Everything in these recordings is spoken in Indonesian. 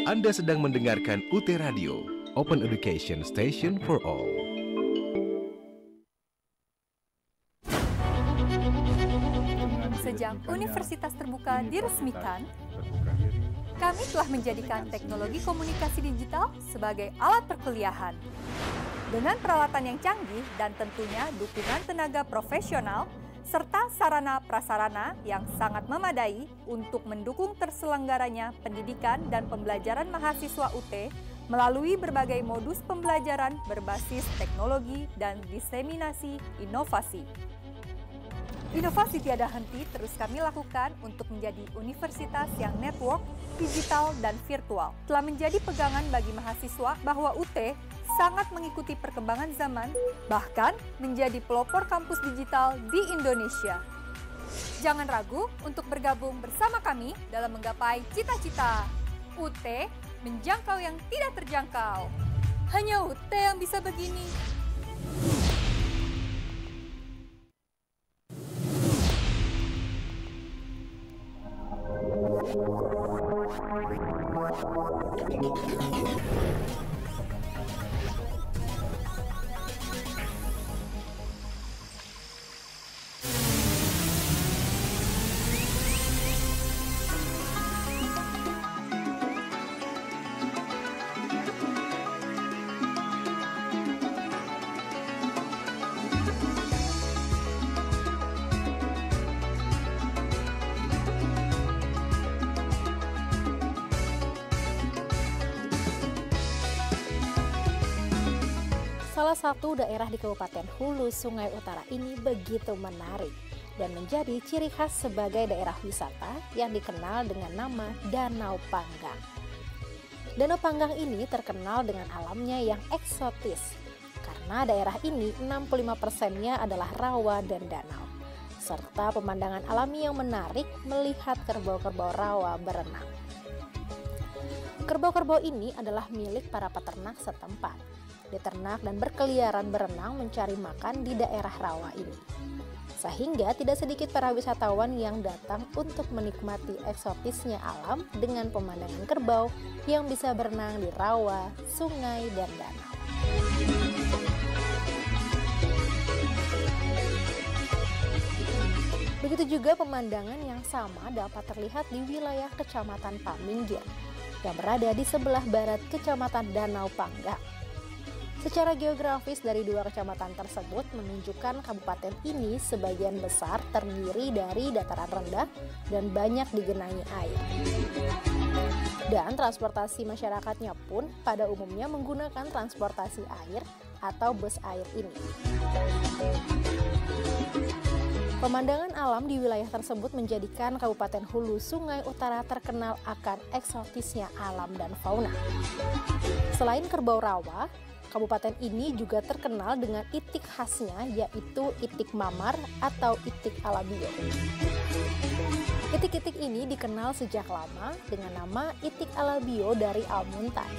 Anda sedang mendengarkan UT Radio, Open Education Station for All. Sejak universitas terbuka diresmikan, kami telah menjadikan teknologi komunikasi digital sebagai alat perkuliahan. Dengan peralatan yang canggih dan tentunya dukungan tenaga profesional, serta sarana-prasarana yang sangat memadai untuk mendukung terselenggaranya pendidikan dan pembelajaran mahasiswa UT melalui berbagai modus pembelajaran berbasis teknologi dan diseminasi inovasi. Inovasi tiada henti terus kami lakukan untuk menjadi universitas yang network, digital, dan virtual. Telah menjadi pegangan bagi mahasiswa bahwa UT sangat mengikuti perkembangan zaman, bahkan menjadi pelopor kampus digital di Indonesia. Jangan ragu untuk bergabung bersama kami dalam menggapai cita-cita. UT menjangkau yang tidak terjangkau. Hanya UT yang bisa begini. Salah satu daerah di Kabupaten Hulu Sungai Utara ini begitu menarik dan menjadi ciri khas sebagai daerah wisata yang dikenal dengan nama Danau Panggang. Danau Panggang ini terkenal dengan alamnya yang eksotis karena daerah ini 65%-nya adalah rawa dan danau, serta pemandangan alami yang menarik melihat kerbau-kerbau rawa berenang. Kerbau-kerbau ini adalah milik para peternak setempat. Diternak dan berkeliaran berenang mencari makan di daerah rawa ini. Sehingga tidak sedikit para wisatawan yang datang untuk menikmati eksotisnya alam dengan pemandangan kerbau yang bisa berenang di rawa, sungai, dan danau. Begitu juga pemandangan yang sama dapat terlihat di wilayah Kecamatan Paminggir yang berada di sebelah barat Kecamatan Danau Panggang. Secara geografis dari dua kecamatan tersebut menunjukkan kabupaten ini sebagian besar terdiri dari dataran rendah dan banyak digenangi air. Dan transportasi masyarakatnya pun pada umumnya menggunakan transportasi air atau bus air ini. Pemandangan alam di wilayah tersebut menjadikan Kabupaten Hulu Sungai Utara terkenal akan eksotisnya alam dan fauna. Selain kerbau rawa, kabupaten ini juga terkenal dengan itik khasnya, yaitu itik mamar atau itik alabio. Itik-itik ini dikenal sejak lama dengan nama itik alabio dari Almuntai.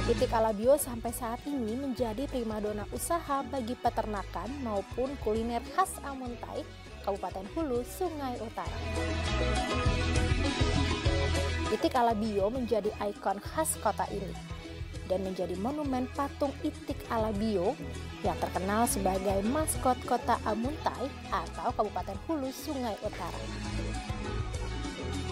Itik alabio sampai saat ini menjadi primadona usaha bagi peternakan maupun kuliner khas Almuntai, Kabupaten Hulu Sungai Utara. Itik alabio menjadi ikon khas kota ini dan menjadi monumen patung itik alabio yang terkenal sebagai maskot kota Almuntai atau Kabupaten Hulu Sungai Utara.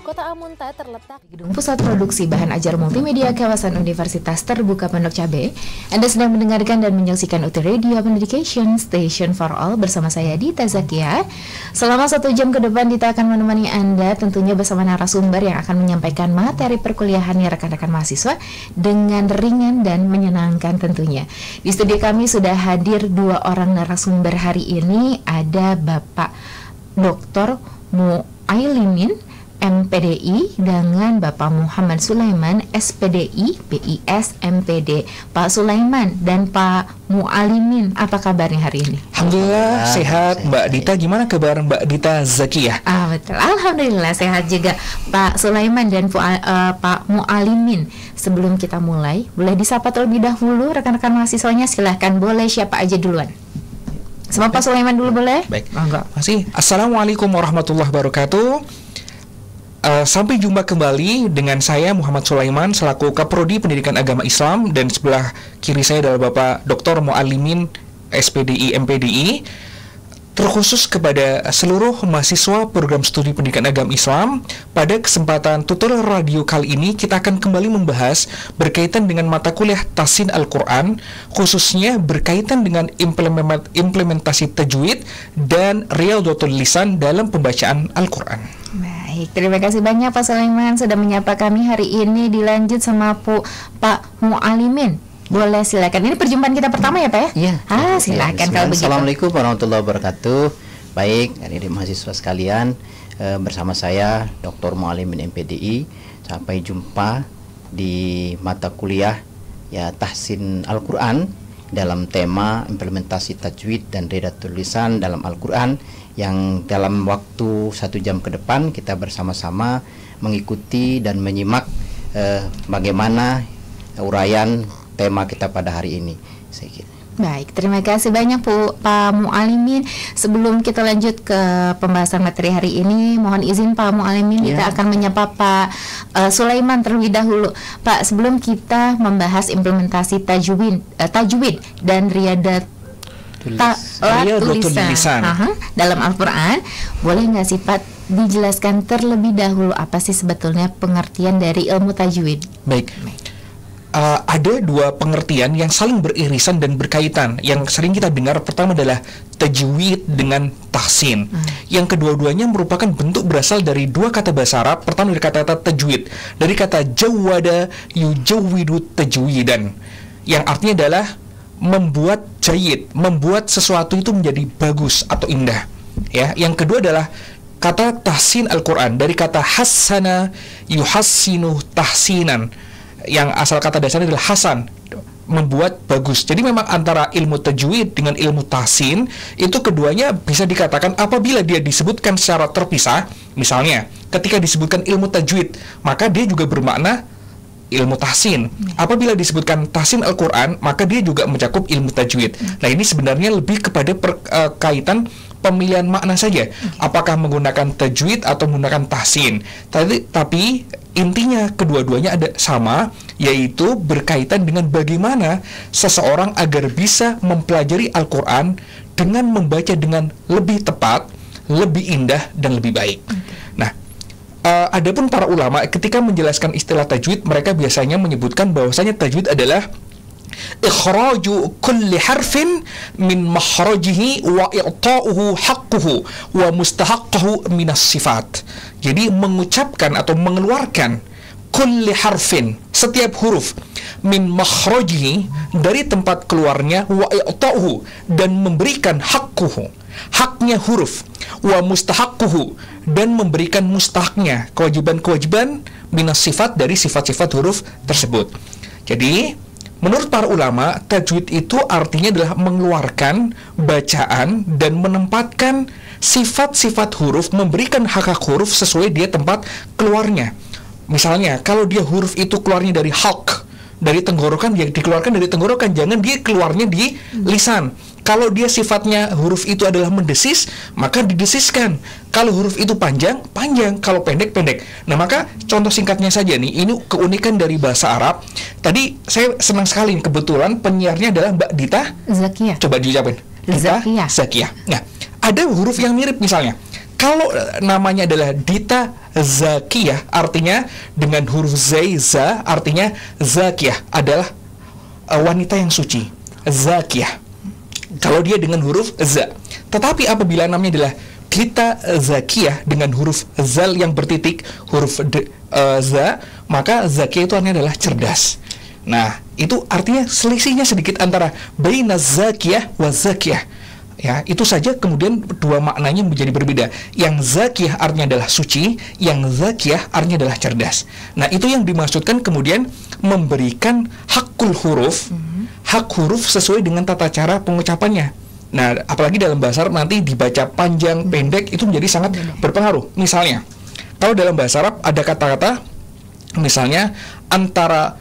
Kota Almuntai terletak di Gedung Pusat Produksi Bahan Ajar Multimedia kawasan Universitas Terbuka Pondok Cabe. Anda sedang mendengarkan dan menyaksikan UT Radio Open Education Station for All bersama saya Dita Zakia. Selama 1 jam ke depan Dita akan menemani Anda tentunya bersama narasumber yang akan menyampaikan materi perkuliahannya rekan-rekan mahasiswa dengan ringan dan menyenangkan tentunya. Di studio kami sudah hadir 2 orang narasumber hari ini. Ada Bapak Dr. Mu'ailimin MPDI dengan Bapak Muhammad Sulaiman SPDI BIS MPD. Pak Sulaiman dan Pak Mu'alimin, apa kabarnya hari ini? Alhamdulillah sehat. Mbak Dita, gimana kabar Mbak Dita Zakiyah? Betul, alhamdulillah sehat juga Pak Sulaiman dan Pak Mu'alimin. Sebelum kita mulai, boleh disapa terlebih dahulu rekan-rekan mahasiswanya, silahkan, boleh siapa aja duluan? Sama Pak Sulaiman dulu boleh? Baik, enggak. Masih. Assalamualaikum warahmatullahi wabarakatuh. Sampai jumpa kembali dengan saya Muhammad Sulaiman selaku Kaprodi Pendidikan Agama Islam, dan sebelah kiri saya adalah Bapak Dr. Mu'alimin SPDI MPDI, terkhusus kepada seluruh mahasiswa program studi pendidikan agama Islam. Pada kesempatan tutorial radio kali ini kita akan kembali membahas berkaitan dengan mata kuliah Tahsin Al-Quran, khususnya berkaitan dengan implementasi tajwid dan Riyadhatul Lisan dalam pembacaan Al-Quran. Baik, terima kasih banyak Pak Sulaiman sudah menyapa kami hari ini. Dilanjut sama Pak Mu'alimin. Boleh, silakan. Ini perjumpaan kita pertama ya Pak ya? Iya. Silakan kalau begitu. Assalamualaikum warahmatullahi wabarakatuh. Baik, adik-adik mahasiswa sekalian, bersama saya Dr. Mu'alimin MPDI. Sampai jumpa di mata kuliah ya Tahsin Al-Quran dalam tema implementasi tajwid dan Riyadhatul Lisan dalam Al-Quran, yang dalam waktu 1 jam ke depan kita bersama-sama mengikuti dan menyimak bagaimana uraian tema kita pada hari ini, saya kira. Baik, terima kasih banyak Pak Mu'alimin. Sebelum kita lanjut ke pembahasan materi hari ini, mohon izin Pak Mu'alimin, kita akan menyapa Pak Sulaiman terlebih dahulu. Pak, sebelum kita membahas implementasi tajwid dan Riyadhatul Lisan dalam Al-Quran, boleh nggak sih Pak dijelaskan terlebih dahulu apa sih sebetulnya pengertian dari ilmu tajwid? Baik. Ada 2 pengertian yang saling beririsan dan berkaitan. Yang sering kita dengar pertama adalah tajwid dengan tahsin. Yang kedua-duanya merupakan bentuk berasal dari 2 kata bahasa Arab. Pertama dari kata-kata tajwid, dari kata jawada yujawwidu tajwidan, yang artinya adalah membuat jayid, membuat sesuatu itu menjadi bagus atau indah. Ya, yang kedua adalah kata tahsin Al-Quran, dari kata hassana yuhassinu tahsinan, yang asal kata dasarnya adalah hasan, membuat bagus. Jadi memang antara ilmu tajwid dengan ilmu tahsin itu keduanya bisa dikatakan apabila dia disebutkan secara terpisah. Misalnya ketika disebutkan ilmu tajwid, maka dia juga bermakna ilmu tahsin. Apabila disebutkan tahsin Al-Quran, maka dia juga mencakup ilmu tajwid. Nah, ini sebenarnya lebih kepada kaitan pemilihan makna saja, apakah menggunakan tajwid atau menggunakan tahsin. Tapi intinya kedua-duanya ada sama, yaitu berkaitan dengan bagaimana seseorang agar bisa mempelajari Al-Quran dengan membaca dengan lebih tepat, lebih indah, dan lebih baik. Nah, adapun para ulama ketika menjelaskan istilah tajwid, mereka biasanya menyebutkan bahwasanya tajwid adalah ikhraju kulli harfin min makhrajihi wa i'ta'uhu haqquhu wa mustahaqqahu minas sifat. Jadi mengucapkan atau mengeluarkan kulli harfin, setiap huruf, min makhrajihi, dari tempat keluarnya, wa i'ta'uhu, dan memberikan haqquhu, haknya huruf, wa mustahaqquhu, dan memberikan mustahaknya, kewajiban-kewajiban minas sifat, dari sifat-sifat huruf tersebut. Jadi menurut para ulama, tajwid itu artinya adalah mengeluarkan bacaan dan menempatkan sifat-sifat huruf, memberikan hak-hak huruf sesuai dia tempat keluarnya. Misalnya, kalau dia huruf itu keluarnya dari halq, dari tenggorokan, ya dikeluarkan dari tenggorokan, jangan dia keluarnya di lisan. Kalau dia sifatnya huruf itu adalah mendesis, maka didesiskan. Kalau huruf itu panjang, panjang. Kalau pendek, pendek. Nah, maka contoh singkatnya saja nih, ini keunikan dari bahasa Arab. Tadi saya senang sekali, kebetulan penyiarnya adalah Mbak Dita Zakiyah. Coba diucapin. Dita Zakiyah. Nah, ada huruf yang mirip misalnya. Kalau namanya adalah Dita Zakiyah, artinya dengan huruf zai, za, artinya Zakiyah adalah wanita yang suci. Zakiyah. Kalau dia dengan huruf za. Tetapi apabila namanya adalah Dita Zakiyah dengan huruf zal yang bertitik, huruf za, maka Zakiyah itu artinya adalah cerdas. Nah, itu artinya selisihnya sedikit antara baina Zakiyah wa Zakiyah. Ya, itu saja, kemudian 2 maknanya menjadi berbeda. Yang Zakiyah artinya adalah suci, yang Zakiyah artinya adalah cerdas. Nah, itu yang dimaksudkan kemudian memberikan hakul huruf, hak huruf sesuai dengan tata cara pengucapannya. Nah, apalagi dalam bahasa Arab nanti dibaca panjang, pendek, itu menjadi sangat berpengaruh. Misalnya, kalau dalam bahasa Arab ada kata-kata, misalnya antara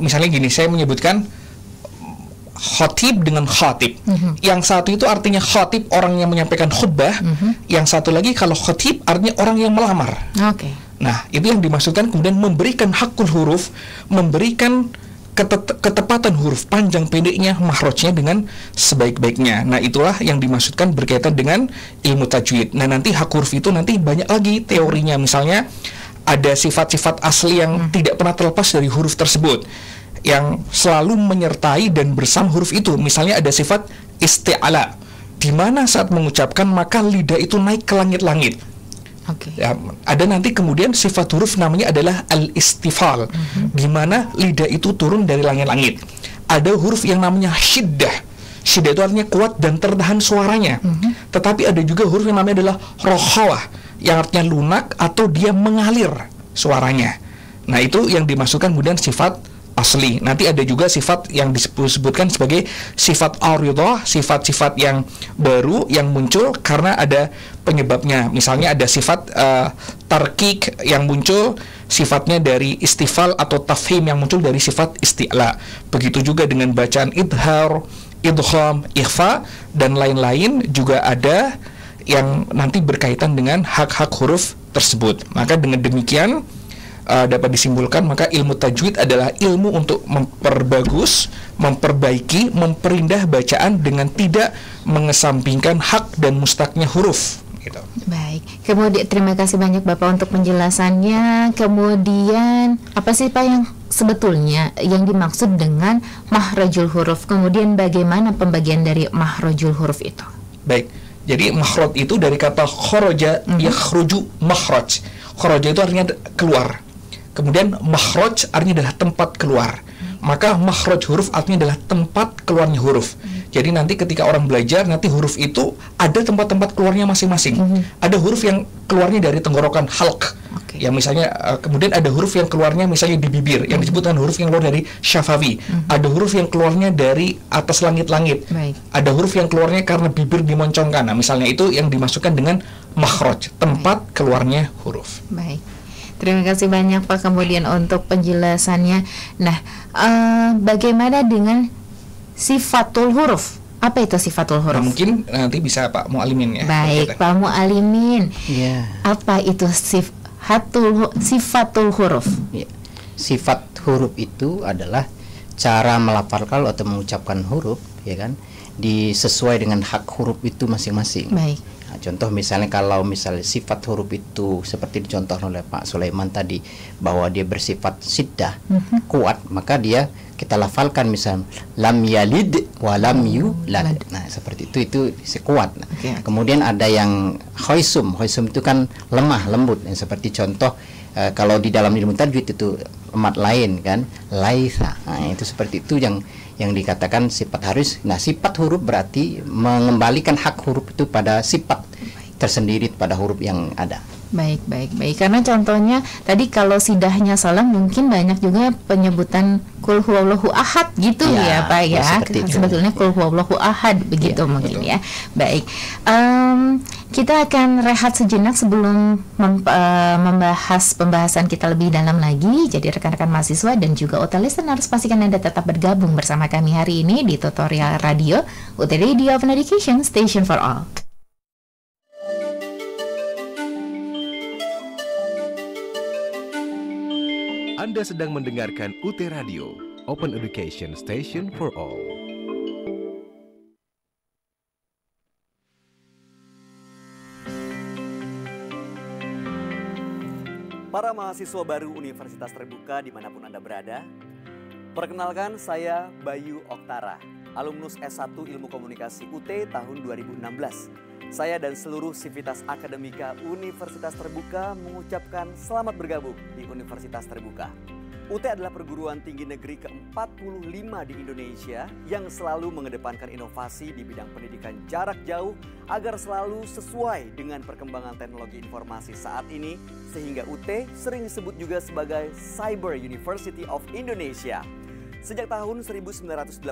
misalnya gini, saya menyebutkan khotib dengan khatib. Yang satu itu artinya khatib, orang yang menyampaikan khutbah. Yang satu lagi kalau khatib artinya orang yang melamar. Oke. Nah, itu yang dimaksudkan kemudian memberikan hakul huruf, memberikan ketepatan huruf, panjang pendeknya, mahrojnya dengan sebaik-baiknya. Nah, itulah yang dimaksudkan berkaitan dengan ilmu tajwid. Nah, nanti hak huruf itu nanti banyak lagi teorinya. Misalnya ada sifat-sifat asli yang tidak pernah terlepas dari huruf tersebut, yang selalu menyertai dan bersama huruf itu. Misalnya ada sifat isti'ala, di mana saat mengucapkan maka lidah itu naik ke langit-langit. Ya, ada nanti kemudian sifat huruf namanya adalah al-istifal, di mana lidah itu turun dari langit-langit. Ada huruf yang namanya syiddah. Syiddah itu artinya kuat dan tertahan suaranya. Tetapi ada juga huruf yang namanya adalah rokhawah, yang artinya lunak atau dia mengalir suaranya. Nah, itu yang dimasukkan kemudian sifat asli. Nanti ada juga sifat yang disebutkan sebagai sifat aridah, sifat-sifat yang baru yang muncul karena ada penyebabnya. Misalnya ada sifat tarkik yang muncul sifatnya dari istifal atau tafhim yang muncul dari sifat isti'la. Begitu juga dengan bacaan idhar, idgham, ikhfa dan lain-lain juga ada yang nanti berkaitan dengan hak-hak huruf tersebut. Maka dengan demikian dapat disimpulkan maka ilmu tajwid adalah ilmu untuk memperbagus, memperbaiki, memperindah bacaan dengan tidak mengesampingkan hak dan mustaqnya huruf. Gitu. Baik, kemudian terima kasih banyak Bapak untuk penjelasannya. Kemudian apa sih Pak yang sebetulnya yang dimaksud dengan mahrajul huruf? Kemudian bagaimana pembagian dari mahrajul huruf itu? Baik, jadi makhraj itu dari kata kharaja, yakhruju makhraj. Kharaja itu artinya keluar. Kemudian makhraj artinya adalah tempat keluar. Maka makhraj huruf artinya adalah tempat keluarnya huruf. Jadi nanti ketika orang belajar, nanti huruf itu ada tempat-tempat keluarnya masing-masing. Ada huruf yang keluarnya dari tenggorokan halq. Yang misalnya kemudian ada huruf yang keluarnya misalnya di bibir, yang disebut dengan huruf yang keluar dari syafawi. Ada huruf yang keluarnya dari atas langit-langit. Ada huruf yang keluarnya karena bibir dimoncongkan. Nah, misalnya itu yang dimasukkan dengan makhraj, tempat keluarnya huruf. Baik. Terima kasih banyak Pak kemudian untuk penjelasannya. Nah, bagaimana dengan sifatul huruf? Apa itu sifatul huruf? Nah, mungkin nanti bisa Pak Mu'alimin ya. Baik, Pak Mu'alimin. Apa itu sifatul huruf? Sifat huruf itu adalah cara melafalkan atau mengucapkan huruf, ya kan, sesuai dengan hak huruf itu masing-masing. Baik. Contoh misalnya kalau misalnya sifat huruf itu seperti dicontohkan oleh Pak Sulaiman tadi bahwa dia bersifat siddah, kuat, maka dia kita lafalkan misalnya lam yalid wa lam yulad. Nah, seperti itu kuat. Kemudian ada yang khoisum itu kan lemah, lembut. Seperti contoh kalau di dalam ilmu tajwid itu lemah lain kan, laisa. Nah, itu seperti itu yang dikatakan sifat harus. Nah, sifat huruf berarti mengembalikan hak huruf itu pada sifat tersendiri pada huruf yang ada. Baik. Karena contohnya tadi kalau sidahnya salah mungkin banyak juga penyebutan kul huwallahu ahad gitu ya Pak ya. Sebetulnya kul huwallahu ahad begitu mungkin betul. Ya. Baik. Kita akan rehat sejenak sebelum membahas pembahasan kita lebih dalam lagi. Jadi rekan-rekan mahasiswa dan juga UT listeners pastikan Anda tetap bergabung bersama kami hari ini di Tutorial Radio UT Radio Open Education Station for All. Anda sedang mendengarkan UT Radio, Open Education Station for All. Para mahasiswa baru Universitas Terbuka dimanapun Anda berada, perkenalkan saya Bayu Oktara, alumnus S1 Ilmu Komunikasi UT tahun 2016. Saya dan seluruh sivitas akademika Universitas Terbuka mengucapkan selamat bergabung di Universitas Terbuka. UT adalah perguruan tinggi negeri ke-45 di Indonesia yang selalu mengedepankan inovasi di bidang pendidikan jarak jauh agar selalu sesuai dengan perkembangan teknologi informasi saat ini, sehingga UT sering disebut juga sebagai Cyber University of Indonesia. Sejak tahun 1984,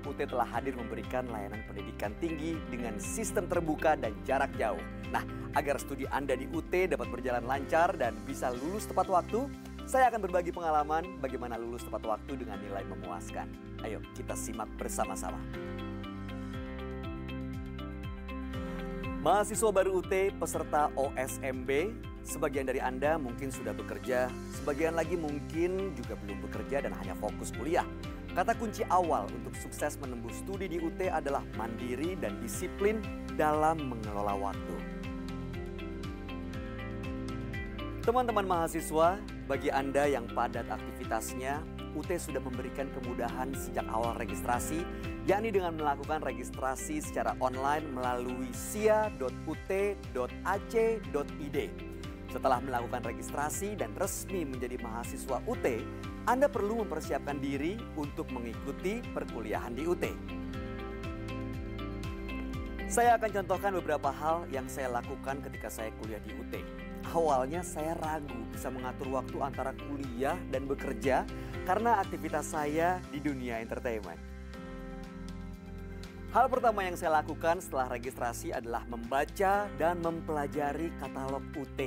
UT telah hadir memberikan layanan pendidikan tinggi dengan sistem terbuka dan jarak jauh. Nah, agar studi Anda di UT dapat berjalan lancar dan bisa lulus tepat waktu, Saya akan berbagi pengalaman bagaimana lulus tepat waktu dengan nilai memuaskan. Ayo kita simak bersama-sama. Mahasiswa baru UT peserta OSMB, sebagian dari Anda mungkin sudah bekerja, sebagian lagi mungkin juga belum bekerja dan hanya fokus kuliah. Kata kunci awal untuk sukses menembus studi di UT adalah mandiri dan disiplin dalam mengelola waktu. Teman-teman mahasiswa, bagi Anda yang padat aktivitasnya, UT sudah memberikan kemudahan sejak awal registrasi, yakni dengan melakukan registrasi secara online melalui sia.ut.ac.id. Setelah melakukan registrasi dan resmi menjadi mahasiswa UT, Anda perlu mempersiapkan diri untuk mengikuti perkuliahan di UT. Saya akan contohkan beberapa hal yang saya lakukan ketika saya kuliah di UT. Awalnya saya ragu bisa mengatur waktu antara kuliah dan bekerja karena aktivitas saya di dunia entertainment. Hal pertama yang saya lakukan setelah registrasi adalah membaca dan mempelajari katalog UT.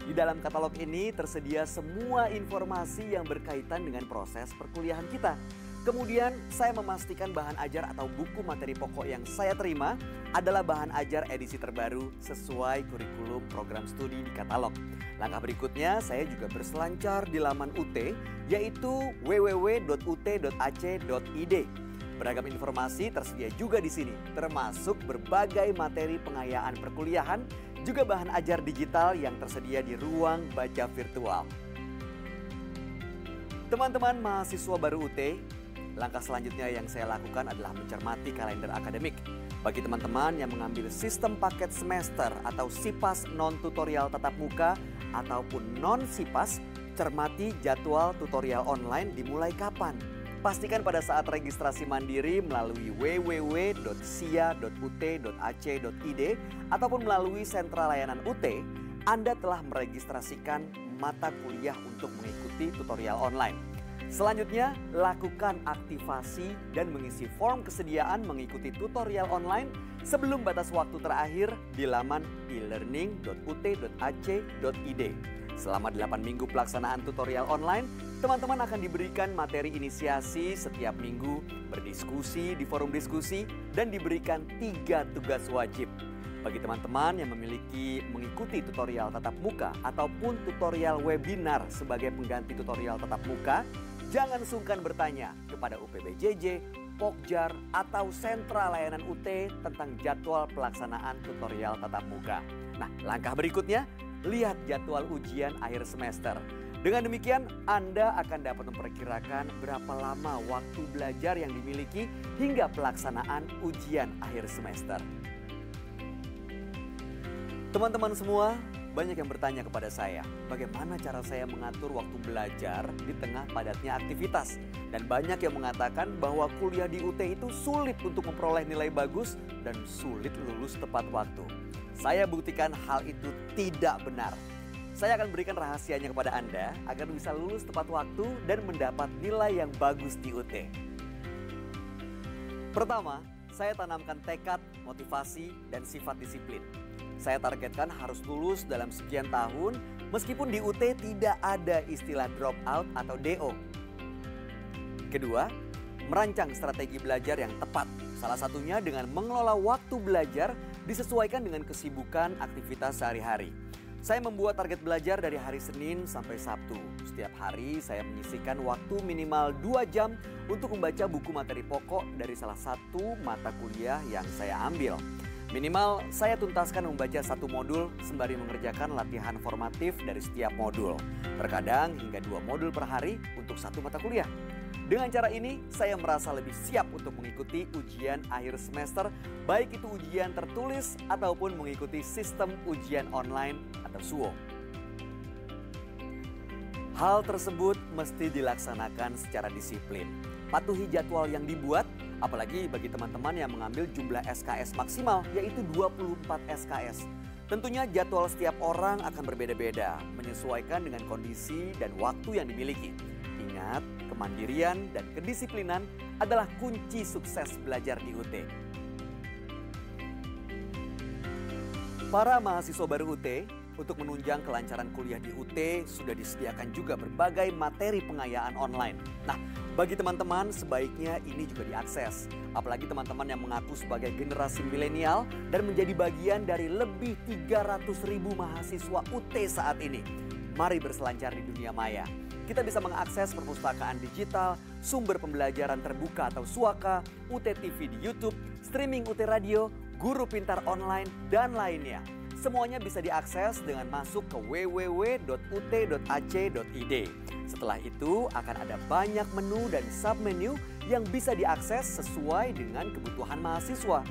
Di dalam katalog ini tersedia semua informasi yang berkaitan dengan proses perkuliahan kita. Kemudian saya memastikan bahan ajar atau buku materi pokok yang saya terima adalah bahan ajar edisi terbaru sesuai kurikulum program studi di katalog. Langkah berikutnya saya juga berselancar di laman UT yaitu www.ut.ac.id. Beragam informasi tersedia juga di sini, termasuk berbagai materi pengayaan perkuliahan, juga bahan ajar digital yang tersedia di ruang baca virtual. Teman-teman mahasiswa baru UT, langkah selanjutnya yang saya lakukan adalah mencermati kalender akademik. Bagi teman-teman yang mengambil sistem paket semester atau SIPAS non-tutorial tatap muka ataupun non-SIPAS, cermati jadwal tutorial online dimulai kapan. Pastikan pada saat registrasi mandiri melalui www.sia.ut.ac.id ataupun melalui sentra layanan UT, Anda telah meregistrasikan mata kuliah untuk mengikuti tutorial online. Selanjutnya, lakukan aktivasi dan mengisi form kesediaan mengikuti tutorial online sebelum batas waktu terakhir di laman elearning.ut.ac.id. Selama 8 minggu pelaksanaan tutorial online, teman-teman akan diberikan materi inisiasi setiap minggu, berdiskusi di forum diskusi, dan diberikan 3 tugas wajib. Bagi teman-teman yang mengikuti tutorial tatap muka ataupun tutorial webinar sebagai pengganti tutorial tatap muka, jangan sungkan bertanya kepada UPBJJ, Pokjar, atau sentra layanan UT tentang jadwal pelaksanaan tutorial tatap muka. Nah, langkah berikutnya, lihat jadwal ujian akhir semester. Dengan demikian, Anda akan dapat memperkirakan berapa lama waktu belajar yang dimiliki hingga pelaksanaan ujian akhir semester. Teman-teman semua, banyak yang bertanya kepada saya, bagaimana cara saya mengatur waktu belajar di tengah padatnya aktivitas. Dan banyak yang mengatakan bahwa kuliah di UT itu sulit untuk memperoleh nilai bagus dan sulit lulus tepat waktu. Saya buktikan hal itu tidak benar. Saya akan berikan rahasianya kepada Anda agar bisa lulus tepat waktu dan mendapat nilai yang bagus di UT. Pertama, saya tanamkan tekad, motivasi, dan sifat disiplin. Saya targetkan harus lulus dalam sekian tahun meskipun di UT tidak ada istilah drop out atau DO. Kedua, merancang strategi belajar yang tepat. Salah satunya dengan mengelola waktu belajar disesuaikan dengan kesibukan aktivitas sehari-hari. Saya membuat target belajar dari hari Senin sampai Sabtu. Setiap hari saya menyisihkan waktu minimal 2 jam untuk membaca buku materi pokok dari salah satu mata kuliah yang saya ambil. Minimal saya tuntaskan membaca 1 modul sembari mengerjakan latihan formatif dari setiap modul. Terkadang hingga 2 modul per hari untuk 1 mata kuliah. Dengan cara ini, saya merasa lebih siap untuk mengikuti ujian akhir semester, baik itu ujian tertulis ataupun mengikuti sistem ujian online atau SUO. Hal tersebut mesti dilaksanakan secara disiplin. Patuhi jadwal yang dibuat, apalagi bagi teman-teman yang mengambil jumlah SKS maksimal, yaitu 24 SKS. Tentunya jadwal setiap orang akan berbeda-beda, menyesuaikan dengan kondisi dan waktu yang dimiliki. Ingat, kemandirian dan kedisiplinan adalah kunci sukses belajar di UT. Para mahasiswa baru UT, Untuk menunjang kelancaran kuliah di UT, sudah disediakan juga berbagai materi pengayaan online. Nah, bagi teman-teman sebaiknya ini juga diakses. Apalagi teman-teman yang mengaku sebagai generasi milenial dan menjadi bagian dari lebih 300.000 mahasiswa UT saat ini. Mari berselancar di dunia maya. Kita bisa mengakses perpustakaan digital, sumber pembelajaran terbuka atau SUAKA, UT TV di YouTube, streaming UT Radio, guru pintar online, dan lainnya. Semuanya bisa diakses dengan masuk ke www.ut.ac.id. Setelah itu akan ada banyak menu dan submenu yang bisa diakses sesuai dengan kebutuhan mahasiswa.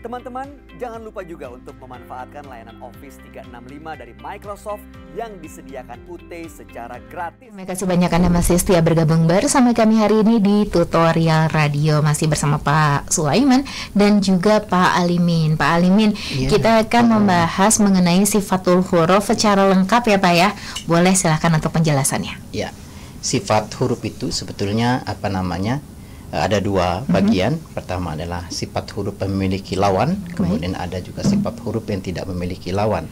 Teman-teman, jangan lupa juga untuk memanfaatkan layanan Office 365 dari Microsoft yang disediakan UT secara gratis. Terima kasih banyak Anda masih setia bergabung bersama kami hari ini di Tutorial Radio. Masih bersama Pak Sulaiman dan juga Pak Alimin. Pak Alimin, kita akan membahas mengenai sifatul huruf secara lengkap ya Pak ya. Boleh silahkan untuk penjelasannya. Ya, sifat huruf itu sebetulnya ada dua bagian. Pertama adalah sifat huruf yang memiliki lawan, kemudian ada juga sifat huruf yang tidak memiliki lawan.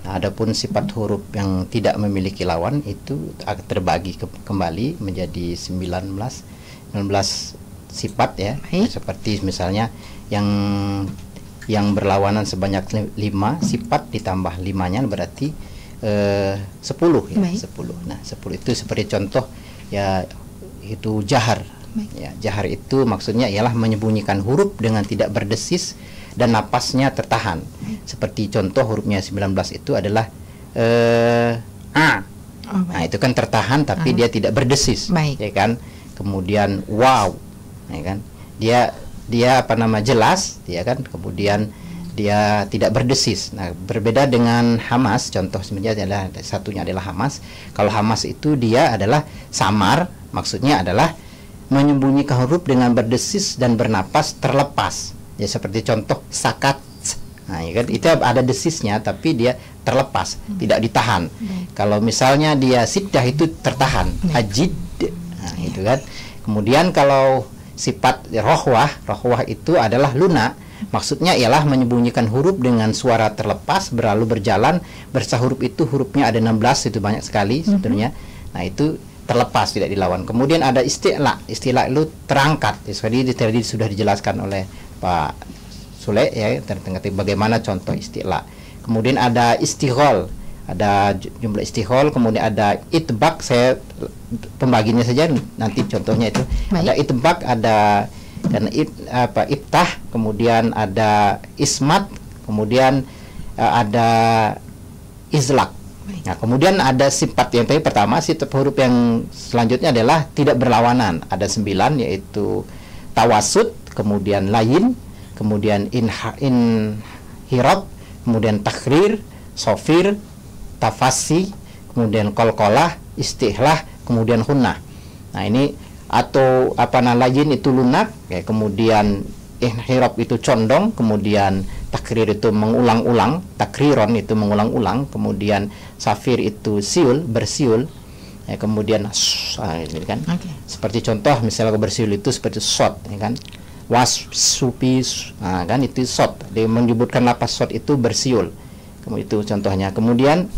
Nah, adapun sifat huruf yang tidak memiliki lawan itu terbagi kembali menjadi 19 sifat ya. Seperti misalnya yang berlawanan sebanyak 5 sifat ditambah 5-nya berarti 10 ya. 10. Nah, 10 itu seperti contoh ya, itu jahar. Ya, jahar itu maksudnya ialah menyembunyikan huruf dengan tidak berdesis dan napasnya tertahan. Seperti contoh hurufnya 19 itu adalah A. Nah, itu kan tertahan tapi dia tidak berdesis, ya kan? Kemudian wow, ya kan? Dia jelas, ya kan? Kemudian dia tidak berdesis. Nah, berbeda dengan hamas, contoh sebenarnya satunya adalah hamas. Kalau hamas itu dia adalah samar, maksudnya adalah menyembunyikan huruf dengan berdesis dan bernapas terlepas. Ya seperti contoh sakat. Nah, ya kan itu ada desisnya tapi dia terlepas, tidak ditahan. Kalau misalnya dia siddah itu tertahan, ajid. Nah, itu kan. Kemudian kalau sifat rohwah itu adalah lunak. Maksudnya ialah menyembunyikan huruf dengan suara terlepas berlalu berjalan. Bersahuruf itu hurufnya ada 16, itu banyak sekali sebetulnya. Nah, itu terlepas, tidak dilawan. Kemudian ada isti'la. Isti'la itu terangkat. Jadi tadi sudah dijelaskan oleh Pak Sule ya, tentang bagaimana contoh isti'la. Kemudian ada istighol. Ada jumlah istighol, kemudian ada itbak. Saya pembagiannya saja nanti contohnya itu. Ada itbak, ada iftah, kemudian ada ismat, kemudian ada izlak. Nah, kemudian ada sifat yang tadi pertama, sifat huruf yang selanjutnya adalah tidak berlawanan. Ada 9 yaitu tawasud, kemudian layin, kemudian inhirab, kemudian takhrir, sofir, tafasi, kemudian kolkolah, istihlah, kemudian hunnah. Nah, ini atau layin itu lunak, ya, kemudian inhirab itu condong, kemudian takrir itu mengulang-ulang, takriron itu mengulang-ulang, kemudian safir itu siul, bersiul, ya, kemudian ini kan. Seperti contoh misalnya bersiul itu seperti sot, ya kan. Wasupis, kan itu sot. Dia menyebutkan lapas sot itu bersiul. Kemudian itu contohnya. Kemudian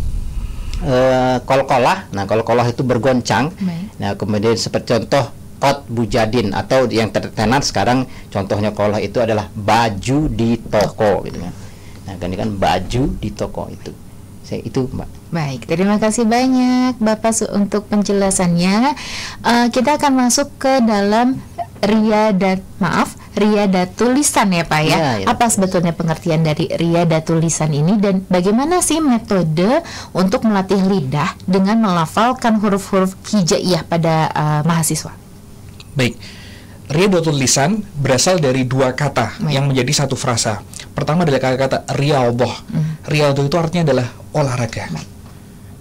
kolkolah. Nah, kolkolah itu bergoncang. Nah, kemudian seperti contoh kot bujadin, atau yang tertenar sekarang contohnya kolkolah itu adalah baju di toko gitu kan. Nah, kan ini kan baju di toko itu. Itu Mbak. Baik, terima kasih banyak Bapak untuk penjelasannya. Kita akan masuk ke dalam riyadatul lisan ya Pak ya. Apa sebetulnya pengertian dari riyadatul lisan ini dan bagaimana sih metode untuk melatih lidah dengan melafalkan huruf-huruf hijaiyah pada mahasiswa? Baik, riyadatul lisan berasal dari dua kata yang menjadi satu frasa. Pertama adalah kata-kata riyadhah. Riyadhah itu artinya adalah olahraga.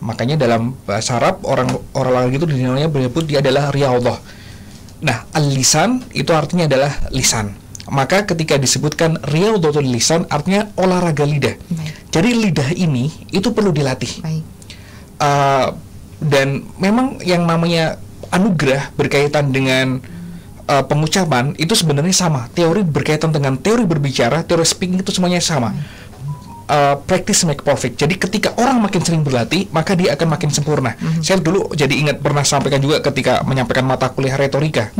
Makanya dalam bahasa Arab orang olahraga itu dinamanya menyebut dia adalah riyadhah. Nah, al-lisan itu artinya adalah lisan. Maka ketika disebutkan riyadhatul lisan artinya olahraga lidah. Jadi lidah ini itu perlu dilatih. Dan memang yang namanya anugerah berkaitan dengan pengucapan itu sebenarnya sama. Teori berkaitan dengan teori berbicara, teori speaking itu semuanya sama. practice make perfect. Jadi ketika orang makin sering berlatih, maka dia akan makin sempurna. Saya dulu jadi ingat pernah sampaikan juga ketika menyampaikan mata kuliah retorika.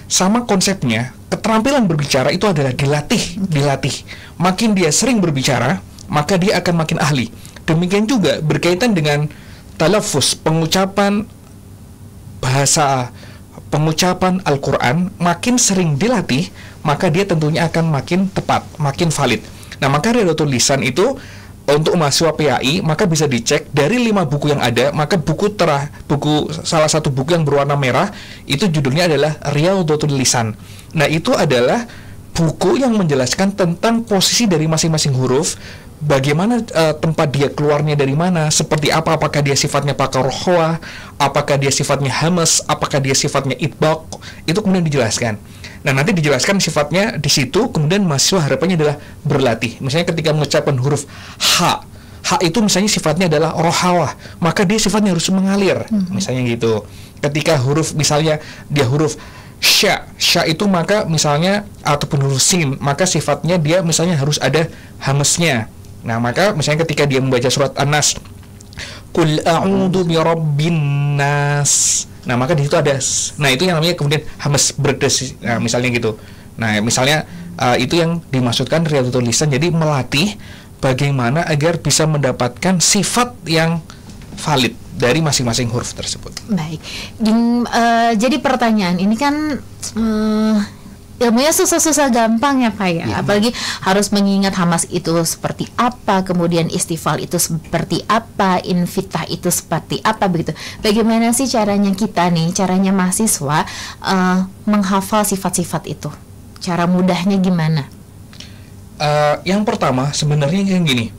Sama konsepnya, keterampilan berbicara itu adalah dilatih. Makin dia sering berbicara, maka dia akan makin ahli. Demikian juga berkaitan dengan talaffuz, pengucapan bahasa, pengucapan Al-Quran, makin sering dilatih, maka dia tentunya akan makin tepat, makin valid. Nah, maka Riyadhatul Lisan itu untuk mahasiswa PAI, maka bisa dicek dari 5 buku yang ada, maka salah satu buku yang berwarna merah itu judulnya adalah Riyadhatul Lisan. Nah, itu adalah buku yang menjelaskan tentang posisi dari masing-masing huruf, bagaimana tempat dia keluarnya dari mana, seperti apa, apakah dia sifatnya pakar-rohwa, apakah dia sifatnya hamas, apakah dia sifatnya itbaq, itu kemudian dijelaskan. Nah, nanti dijelaskan sifatnya di situ, kemudian mahasiswa harapannya adalah berlatih. Misalnya ketika mengucapkan huruf H itu misalnya sifatnya adalah rohawah, maka dia sifatnya harus mengalir, misalnya gitu. Ketika huruf, misalnya dia huruf Sya itu maka misalnya, ataupun huruf Sin, maka sifatnya dia misalnya harus ada hamesnya. Nah, maka misalnya ketika dia membaca surat An-Nas, Qul a'udzu birabbin nas. Nah, maka di situ ada, nah itu yang namanya kemudian hamas berdes. Nah, misalnya gitu. Nah, misalnya itu yang dimaksudkan Riyadhatul Lisan. Jadi melatih bagaimana agar bisa mendapatkan sifat yang valid dari masing-masing huruf tersebut. Baik. Jadi pertanyaan ini kan ilmunya susah-susah gampang ya Pak ya. Apalagi harus mengingat hamas itu seperti apa, kemudian istifal itu seperti apa, infitah itu seperti apa, begitu. Bagaimana sih caranya caranya mahasiswa menghafal sifat-sifat itu? Cara mudahnya gimana? Yang pertama sebenarnya yang gini.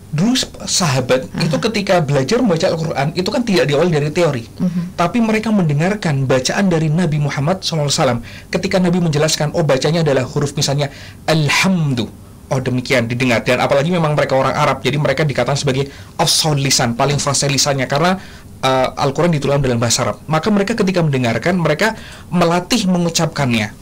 Dulu sahabat itu ketika belajar membaca Al-Quran itu kan tidak diawali dari teori, tapi mereka mendengarkan bacaan dari Nabi Muhammad SAW. Ketika Nabi menjelaskan, oh bacanya adalah huruf misalnya Alhamdu, oh demikian didengar. Dan apalagi memang mereka orang Arab, jadi mereka dikatakan sebagai afshal lisan, paling fasih lisannya, karena Al-Quran ditulis dalam bahasa Arab. Maka mereka ketika mendengarkan, mereka melatih mengucapkannya.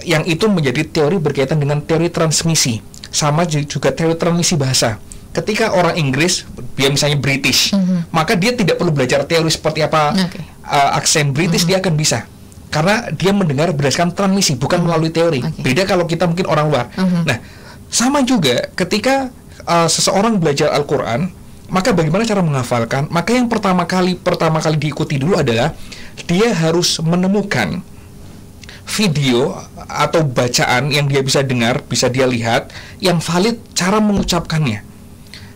Yang itu menjadi teori berkaitan dengan teori transmisi, sama juga teori transmisi bahasa. Ketika orang Inggris, dia misalnya British, maka dia tidak perlu belajar teori seperti apa aksen British, dia akan bisa. Karena dia mendengar berdasarkan transmisi, bukan melalui teori. Beda kalau kita mungkin orang luar. Nah, sama juga ketika seseorang belajar Al-Quran, maka bagaimana cara menghafalkan? Maka yang pertama kali diikuti dulu adalah dia harus menemukan video atau bacaan yang dia bisa dengar, bisa dia lihat, yang valid cara mengucapkannya.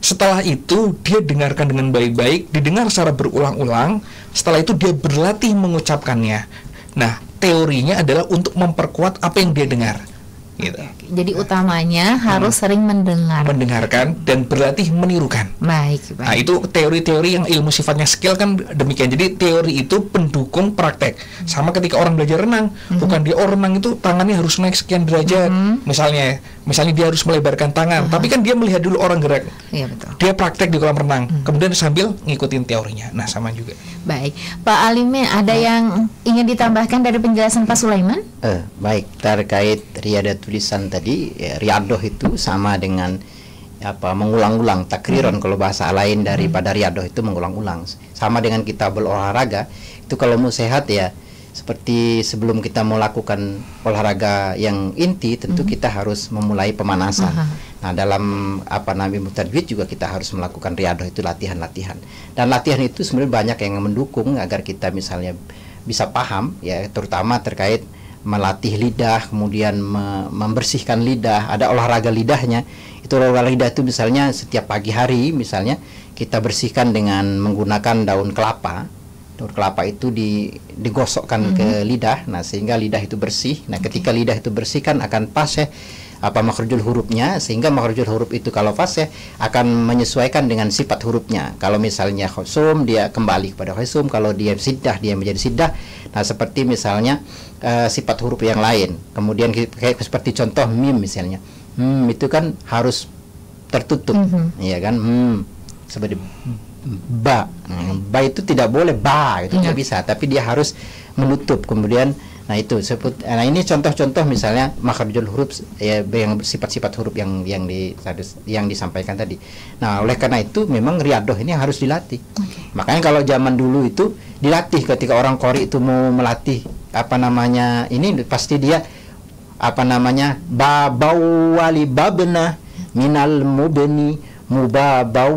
Setelah itu dia dengarkan dengan baik-baik, didengar secara berulang-ulang. Setelah itu dia berlatih mengucapkannya. Nah, teorinya adalah untuk memperkuat apa yang dia dengar. Gitu. Jadi utamanya harus sering mendengarkan dan berlatih menirukan. Baik. Nah, itu teori-teori yang ilmu sifatnya skill kan demikian. Jadi teori itu pendukung praktek. Sama ketika orang belajar renang, bukan dia renang itu tangannya harus naik sekian derajat. Misalnya dia harus melebarkan tangan, tapi kan dia melihat dulu orang gerak. Iya, betul. Dia praktek di kolam renang, kemudian sambil ngikutin teorinya. Nah, sama juga. Baik, Pak Alimin, ada yang ingin ditambahkan dari penjelasan Pak Sulaiman? Baik, terkait Riyadhatul Lisan tadi, riyadhah itu sama dengan mengulang-ulang, takriron kalau bahasa lain daripada riyadhah itu mengulang-ulang. Sama dengan kita berolahraga, itu kalau mau sehat ya seperti sebelum kita mau lakukan olahraga yang inti, tentu kita harus memulai pemanasan. Nah, dalam Nabi Mutajwid juga kita harus melakukan riyadhah, itu latihan-latihan. Dan latihan itu sebenarnya banyak yang mendukung agar kita misalnya bisa paham ya, terutama terkait melatih lidah, kemudian membersihkan lidah. Ada olahraga lidahnya. Itu olahraga lidah itu misalnya setiap pagi hari misalnya kita bersihkan dengan menggunakan daun kelapa. Daun kelapa itu digosokkan ke lidah, nah sehingga lidah itu bersih. Nah, ketika lidah itu bersih kan akan fasih makhrajul hurufnya, sehingga makhrajul huruf itu kalau fasih akan menyesuaikan dengan sifat hurufnya. Kalau misalnya khusum, dia kembali kepada khusum. Kalau dia siddah, dia menjadi siddah. Nah, seperti misalnya sifat huruf yang lain. Kemudian kayak seperti contoh mim misalnya. Itu kan harus tertutup, ya kan? Seperti ba. Ba itu tidak boleh ba, itu tidak bisa, tapi dia harus menutup. Kemudian Nah itu nah ini contoh-contoh misalnya makhrajul huruf ya, yang sifat-sifat huruf yang disampaikan tadi. Nah oleh karena itu memang riadoh ini harus dilatih. Makanya kalau zaman dulu itu dilatih ketika orang qori itu mau melatih ini pasti dia babau wali babna minal mubni mubabau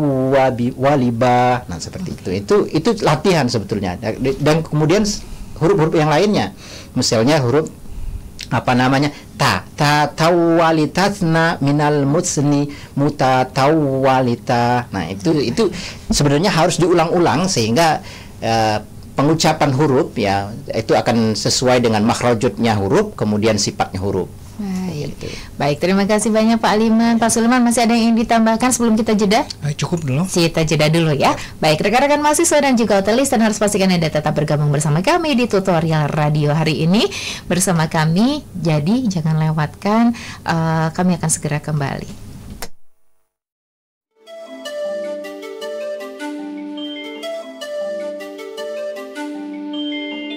waliba. Nah seperti itu latihan sebetulnya. Dan kemudian huruf-huruf yang lainnya, misalnya huruf tawalitatna minal mutsni mutatawalita. Nah itu sebenarnya harus diulang-ulang sehingga pengucapan huruf ya itu akan sesuai dengan makhrajutnya huruf, kemudian sifatnya huruf. Baik, terima kasih banyak Pak Aliman. Pak Sulaiman, masih ada yang ingin ditambahkan sebelum kita jeda? Cukup dulu. Kita jeda dulu ya. Baik, rekan-rekan mahasiswa dan juga hotelis, dan harus pastikan Anda tetap bergabung bersama kami di tutorial radio hari ini bersama kami. Jadi jangan lewatkan, kami akan segera kembali.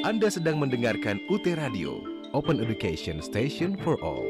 Anda sedang mendengarkan UT Radio, Open Education Station for All.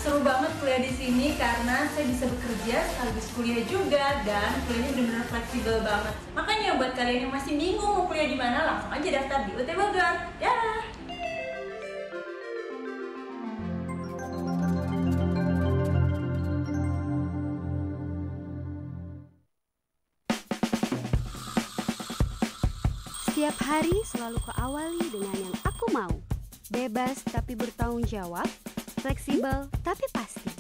Seru banget kuliah di sini karena saya bisa bekerja sekaligus kuliah juga, dan kuliahnya benar-benar fleksibel banget. Makanya buat kalian yang masih bingung mau kuliah di mana, langsung aja daftar di UT Bogor. Dah. Setiap hari selalu kuawali dengan yang aku mau. Bebas tapi bertanggung jawab, fleksibel tapi pasti.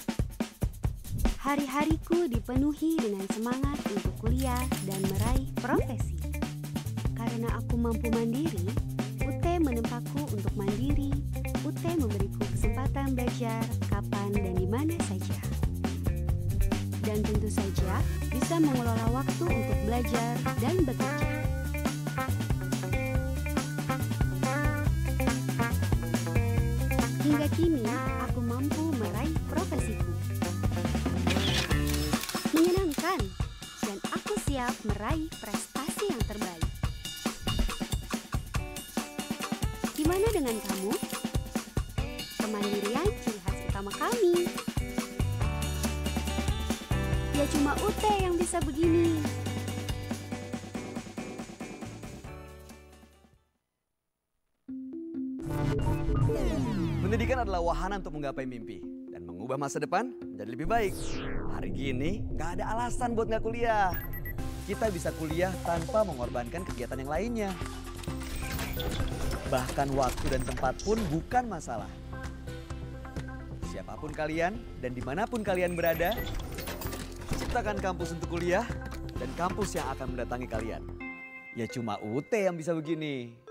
Hari-hariku dipenuhi dengan semangat untuk kuliah dan meraih profesi. Karena aku mampu mandiri, UT menempaku untuk mandiri. UT memberiku kesempatan belajar kapan dan di mana saja. Dan tentu saja bisa mengelola waktu untuk belajar dan bekerja. Hingga kini, aku mampu meraih profesiku. Menyenangkan, dan aku siap meraih prestasi yang terbaik. Gimana dengan kamu? Kemandirian ciri khas utama kami. Ya cuma UT yang bisa begini. Pendidikan adalah wahana untuk menggapai mimpi dan mengubah masa depan menjadi lebih baik. Hari gini nggak ada alasan buat nggak kuliah. Kita bisa kuliah tanpa mengorbankan kegiatan yang lainnya. Bahkan waktu dan tempat pun bukan masalah. Siapapun kalian dan dimanapun kalian berada, ciptakan kampus untuk kuliah dan kampus yang akan mendatangi kalian. Ya cuma UT yang bisa begini.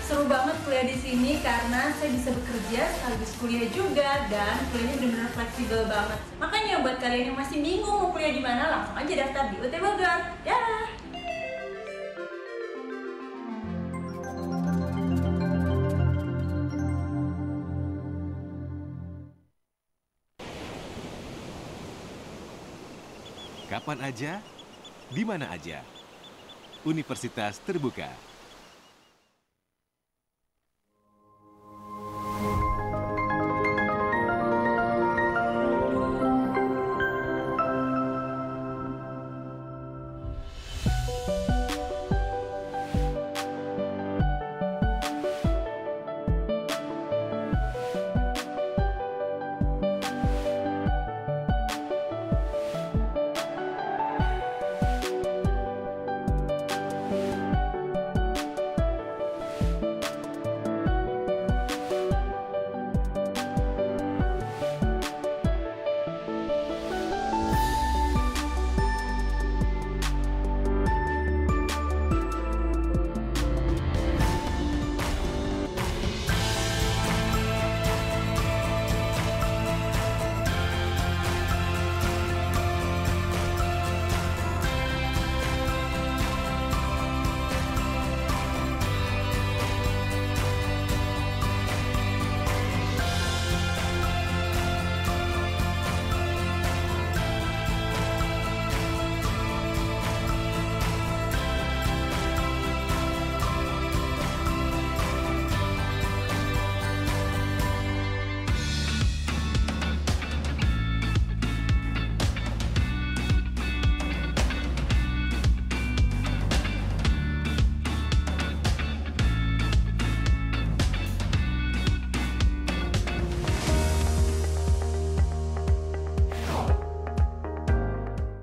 Seru banget kuliah di sini karena saya bisa bekerja sekaligus kuliah juga, dan kuliahnya benar-benar fleksibel banget. Makanya buat kalian yang masih bingung mau kuliah di mana, langsung aja daftar di UT Bogor. Dah. Kapan aja, di mana aja. Universitas Terbuka.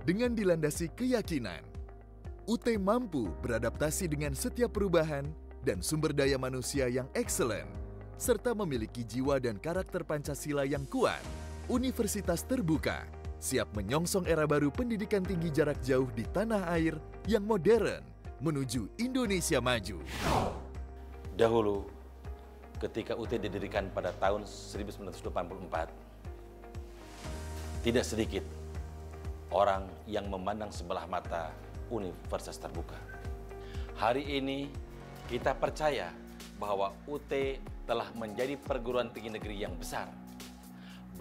Dengan dilandasi keyakinan, UT mampu beradaptasi dengan setiap perubahan dan sumber daya manusia yang excellent, serta memiliki jiwa dan karakter Pancasila yang kuat. Universitas Terbuka siap menyongsong era baru pendidikan tinggi jarak jauh di tanah air yang modern menuju Indonesia maju. Dahulu, ketika UT didirikan pada tahun 1984, tidak sedikit orang yang memandang sebelah mata Universitas Terbuka. Hari ini kita percaya bahwa UT telah menjadi perguruan tinggi negeri yang besar,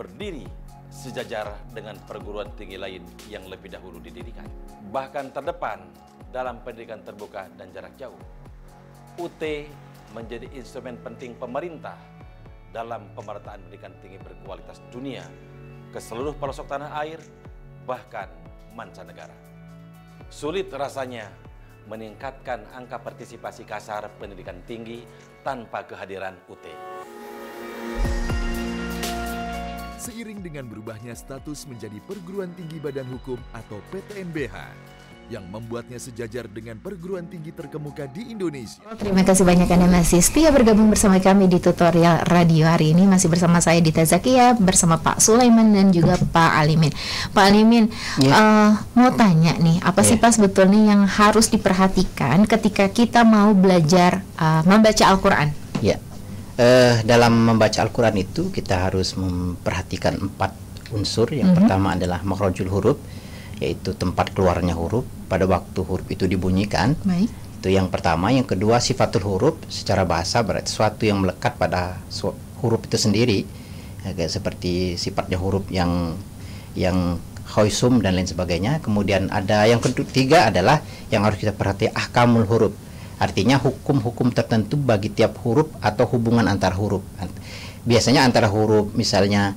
berdiri sejajar dengan perguruan tinggi lain yang lebih dahulu didirikan, bahkan terdepan dalam pendidikan terbuka dan jarak jauh. UT menjadi instrumen penting pemerintah dalam pemerataan pendidikan tinggi berkualitas dunia ke seluruh pelosok tanah air, bahkan mancanegara. Sulit rasanya meningkatkan angka partisipasi kasar pendidikan tinggi tanpa kehadiran UT. Seiring dengan berubahnya status menjadi perguruan tinggi badan hukum atau PTNBH, yang membuatnya sejajar dengan perguruan tinggi terkemuka di Indonesia. Terima kasih banyak Anda masih setia bergabung bersama kami di tutorial radio hari ini. Masih bersama saya Dita Zakia, bersama Pak Sulaiman dan juga Pak Alimin. Pak Alimin, mau tanya nih, apa sih Pak sebetulnya yang harus diperhatikan ketika kita mau belajar membaca Al-Quran? Dalam membaca Al-Quran itu kita harus memperhatikan 4 unsur. Yang pertama adalah makhrajul huruf, yaitu tempat keluarnya huruf pada waktu huruf itu dibunyikan. Baik. Itu yang pertama. Yang kedua, sifatul huruf secara bahasa berarti sesuatu yang melekat pada huruf itu sendiri, seperti sifatnya huruf yang khaisum dan lain sebagainya. Kemudian ada yang ketiga adalah yang harus kita perhatikan, ahkamul huruf, artinya hukum-hukum tertentu bagi tiap huruf atau hubungan antar huruf. Biasanya antara huruf misalnya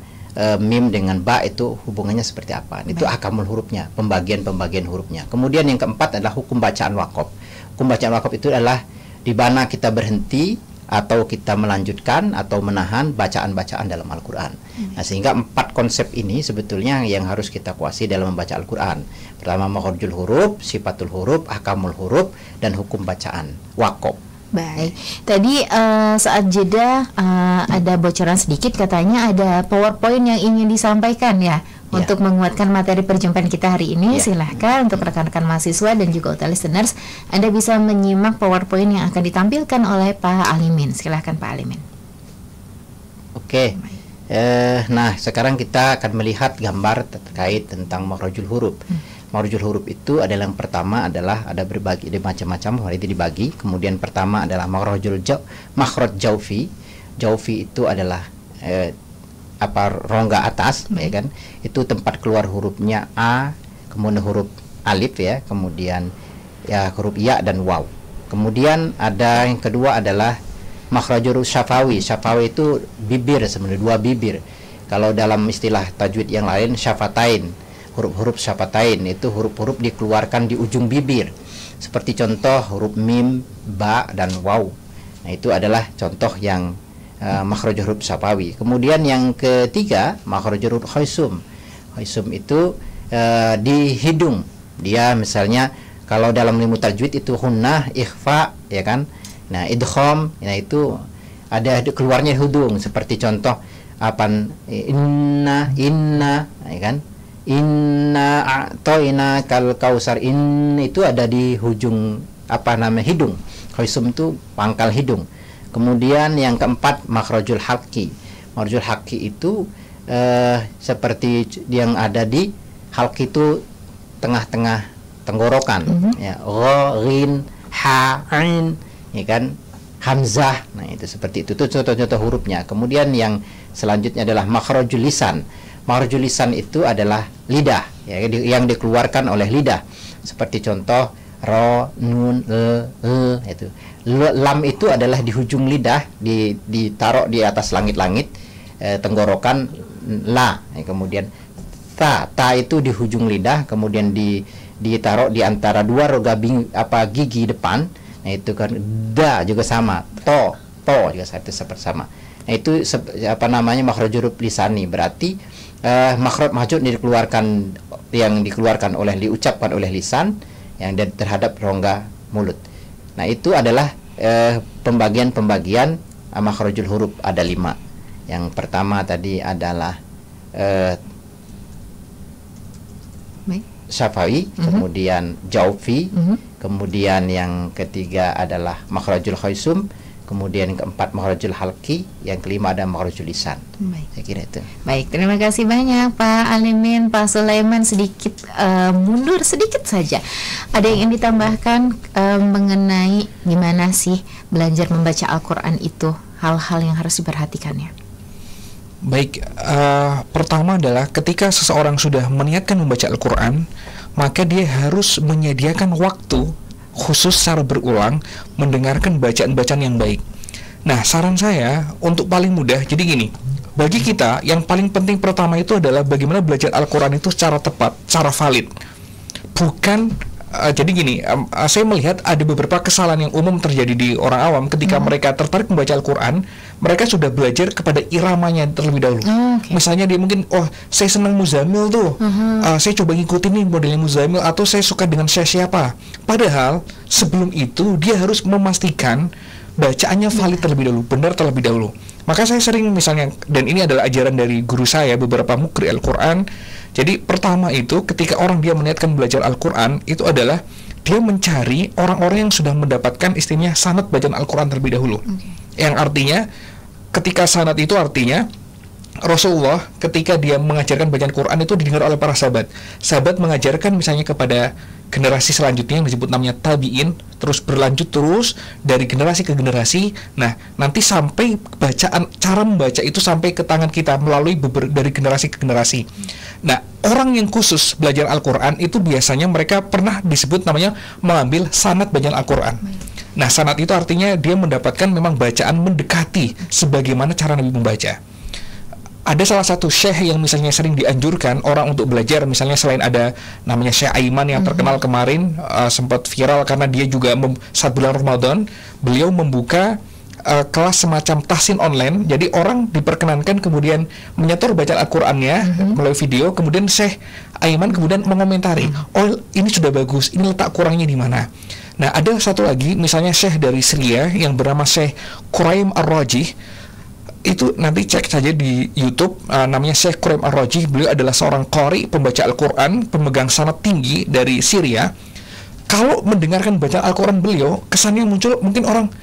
mim dengan ba itu hubungannya seperti apa? Itu ahkamul hurufnya, pembagian hurufnya. Kemudian yang keempat adalah hukum bacaan waqaf. Hukum bacaan waqaf itu adalah di mana kita berhenti atau kita melanjutkan atau menahan bacaan-bacaan dalam Al-Quran. Nah, sehingga 4 konsep ini sebetulnya yang harus kita kuasai dalam membaca Al-Quran. Pertama, makhrajul huruf, sifatul huruf, ahkamul huruf, dan hukum bacaan waqaf. Baik, tadi saat jeda ada bocoran sedikit, katanya ada PowerPoint yang ingin disampaikan ya, untuk menguatkan materi perjumpaan kita hari ini. Silahkan untuk rekan-rekan mahasiswa dan juga UT listeners, Anda bisa menyimak PowerPoint yang akan ditampilkan oleh Pak Alimin. Silahkan Pak Alimin. Oke, nah sekarang kita akan melihat gambar terkait tentang makhrajul huruf. Makhrajul huruf itu adalah yang pertama adalah ada berbagi macam-macam, hari itu dibagi. Kemudian pertama adalah makhrajul makhraj jaufi. Jaufi itu adalah rongga atas, ya kan? Itu tempat keluar hurufnya a, kemudian huruf alif ya, kemudian ya huruf ya dan waw. Kemudian ada yang kedua adalah makhrajul huruf syafawi. Syafawi itu bibir, sebenarnya 2 bibir. Kalau dalam istilah tajwid yang lain syafatain. Huruf-huruf syafatain itu huruf-huruf dikeluarkan di ujung bibir. Seperti contoh huruf mim, ba dan waw. Nah, itu adalah contoh yang makhrajul huruf syafawi. Kemudian yang ketiga makhrajul huruf khaisum. Khaisum itu di hidung. Dia misalnya kalau dalam ilmu tajwid itu hunnah, ikhfa, ya kan? Nah, idgham, nah itu ada keluarnya hidung. Seperti contoh inna, ya kan? Inna a'toina kal kausar, itu ada di ujung hidung. Khaisum itu pangkal hidung. Kemudian yang keempat makhrajul halqi. Makhrajul halqi itu seperti yang ada di halqi itu tengah-tengah tenggorokan, ya, gha, ghin, ha, ain, ya kan, hamzah. Nah, itu seperti itu contoh-contoh hurufnya. Kemudian yang selanjutnya adalah makhrajul lisan. Makhrajul lisan itu adalah lidah, ya, yang dikeluarkan oleh lidah. Seperti contoh ro, nun, itu. Lam itu adalah di ujung lidah, ditaruh di atas langit-langit tenggorokan la. Ya, kemudian ta itu di ujung lidah, kemudian ditaruh di antara 2 rongga gigi depan. Nah, itu kan da juga sama, to juga seperti sama. Nah, itu makhrajul huruf lisani, berarti makhraj yang dikeluarkan diucapkan oleh lisan yang terhadap rongga mulut. Nah, itu adalah pembagian makhrajul huruf, ada 5. Yang pertama tadi adalah syafawi, kemudian jaufi, kemudian yang ketiga adalah makhrajul khaisum, kemudian yang keempat makhrajul halqi, yang kelima ada makhrajul lisan. Saya kira itu. Baik, terima kasih banyak Pak Alimin, Pak Sulaiman. Sedikit mundur sedikit saja. Ada yang ingin ditambahkan mengenai gimana sih belajar membaca Al-Quran itu, hal-hal yang harus diperhatikannya? Baik, pertama adalah ketika seseorang sudah meniatkan membaca Al-Quran, maka dia harus menyediakan waktu khusus secara berulang mendengarkan bacaan-bacaan yang baik. Nah, saran saya untuk paling mudah, jadi gini, bagi kita yang paling penting pertama itu adalah bagaimana belajar Al-Quran itu secara tepat, secara valid. Bukan jadi gini, saya melihat ada beberapa kesalahan yang umum terjadi di orang awam ketika mereka tertarik membaca Al-Quran, mereka sudah belajar kepada iramanya terlebih dahulu. Misalnya dia mungkin, saya senang Muzammil tuh, saya coba ngikutin nih modelnya Muzammil, atau saya suka dengan siapa. Padahal sebelum itu dia harus memastikan bacaannya valid terlebih dahulu, benar terlebih dahulu. Maka saya sering misalnya, dan ini adalah ajaran dari guru saya, beberapa mukri Al-Quran. Jadi pertama itu ketika orang dia meniatkan belajar Al-Quran, itu adalah dia mencari orang-orang yang sudah mendapatkan istilahnya sanad bacaan Al-Quran terlebih dahulu. Yang artinya ketika sanad itu artinya Rasulullah ketika dia mengajarkan bacaan Quran itu didengar oleh para sahabat. Sahabat mengajarkan misalnya kepada generasi selanjutnya yang disebut namanya tabi'in, terus berlanjut terus dari generasi ke generasi. Nah, nanti sampai bacaan, cara membaca itu sampai ke tangan kita melalui dari generasi ke generasi. Nah, orang yang khusus belajar Al-Quran itu biasanya mereka pernah disebut namanya mengambil sanad bacaan Al-Quran. Nah, sanad itu artinya dia mendapatkan memang bacaan mendekati sebagaimana cara Nabi membaca. Ada salah satu syekh yang misalnya sering dianjurkan orang untuk belajar, misalnya selain ada namanya Syekh Aiman yang terkenal kemarin, sempat viral karena dia juga saat bulan Ramadan beliau membuka kelas semacam tahsin online. Jadi orang diperkenankan kemudian menyetor bacaan Al-Qur'annya melalui video, kemudian Syekh Aiman kemudian mengomentari, oh ini sudah bagus, ini letak kurangnya di mana. Nah, ada satu lagi misalnya syekh dari Syria yang bernama Syekh Quraim Ar-Rajih. Itu nanti cek saja di YouTube, namanya Syekh Quraim Ar-Rajih. Beliau adalah seorang qari, pembaca Al-Quran, pemegang sanad tinggi dari Syria. Kalau mendengarkan bacaan Al-Quran beliau, kesannya muncul mungkin orang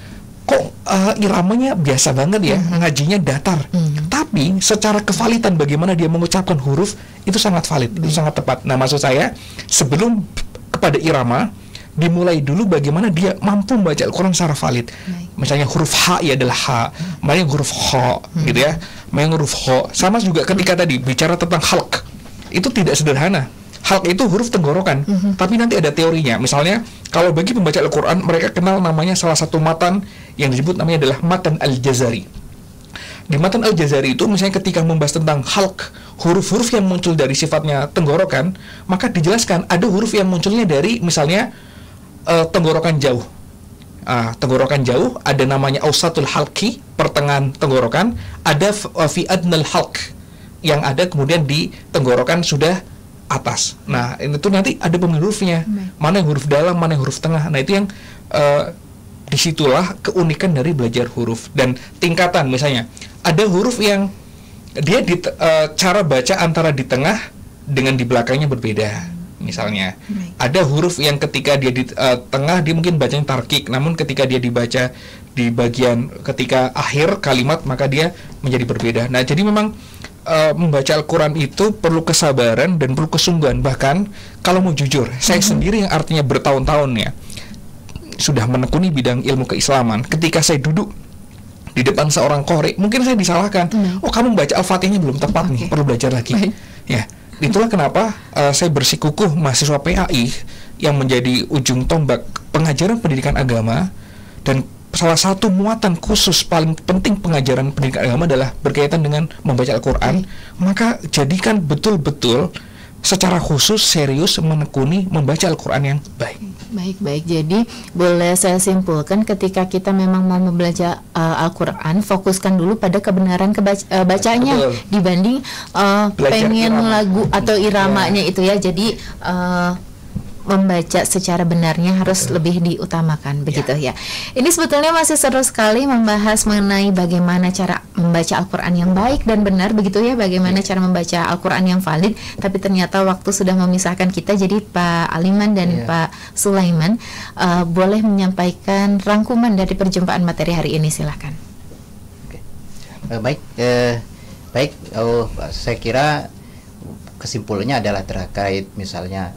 kok iramanya biasa banget ya, ngajinya datar. Tapi secara kevalidan bagaimana dia mengucapkan huruf itu sangat valid, itu sangat tepat. Nah, maksud saya sebelum kepada irama, dimulai dulu bagaimana dia mampu membaca Al-Quran secara valid. Misalnya huruf H ya adalah H, makanya huruf H gitu ya. Makanya huruf H sama juga ketika tadi bicara tentang khalq, itu tidak sederhana. halq itu huruf tenggorokan, tapi nanti ada teorinya. Misalnya kalau bagi pembaca Al-Quran, mereka kenal namanya salah satu matan yang disebut namanya adalah matan Al-Jazari. Di matan Al-Jazari itu misalnya ketika membahas tentang halq, huruf-huruf yang muncul dari sifatnya tenggorokan, maka dijelaskan ada huruf yang munculnya dari misalnya tenggorokan jauh. Tenggorokan jauh ada namanya ausatul halqi, pertengahan tenggorokan, ada fi adnal halq yang ada kemudian di tenggorokan sudah atas. Nah, itu nanti ada pemilihan hurufnya. Mana yang huruf dalam, mana yang huruf tengah. Nah, itu yang disitulah keunikan dari belajar huruf dan tingkatan. Misalnya ada huruf yang dia cara baca antara di tengah dengan di belakangnya berbeda. Misalnya ada huruf yang ketika dia di tengah dia mungkin bacanya tarkik, namun ketika dia dibaca di bagian ketika akhir kalimat maka dia menjadi berbeda. Nah, jadi memang membaca Al-Quran itu perlu kesabaran dan perlu kesungguhan. Bahkan kalau mau jujur, saya sendiri yang artinya bertahun-tahun ya sudah menekuni bidang ilmu keislaman, ketika saya duduk di depan seorang qori, mungkin saya disalahkan, oh kamu baca Al-Fatihahnya belum tepat nih, perlu belajar lagi. Ya, itulah kenapa saya bersikukuh mahasiswa PAI yang menjadi ujung tombak pengajaran pendidikan agama, dan salah satu muatan khusus paling penting pengajaran pendidikan agama adalah berkaitan dengan membaca Al-Quran. Maka jadikan betul-betul secara khusus serius menekuni membaca Al-Quran yang baik. Baik. Jadi boleh saya simpulkan ketika kita memang mau belajar Al-Quran, fokuskan dulu pada kebenaran bacanya dibanding pengen lagu atau iramanya itu ya. Jadi membaca secara benarnya harus lebih diutamakan, begitu ya. Ini sebetulnya masih seru sekali membahas mengenai bagaimana cara membaca Al-Quran yang baik dan benar, begitu ya, bagaimana cara membaca Al-Quran yang valid. Tapi ternyata waktu sudah memisahkan kita, jadi Pak Aliman dan Pak Sulaiman boleh menyampaikan rangkuman dari perjumpaan materi hari ini, silakan. Baik, saya kira kesimpulannya adalah terkait misalnya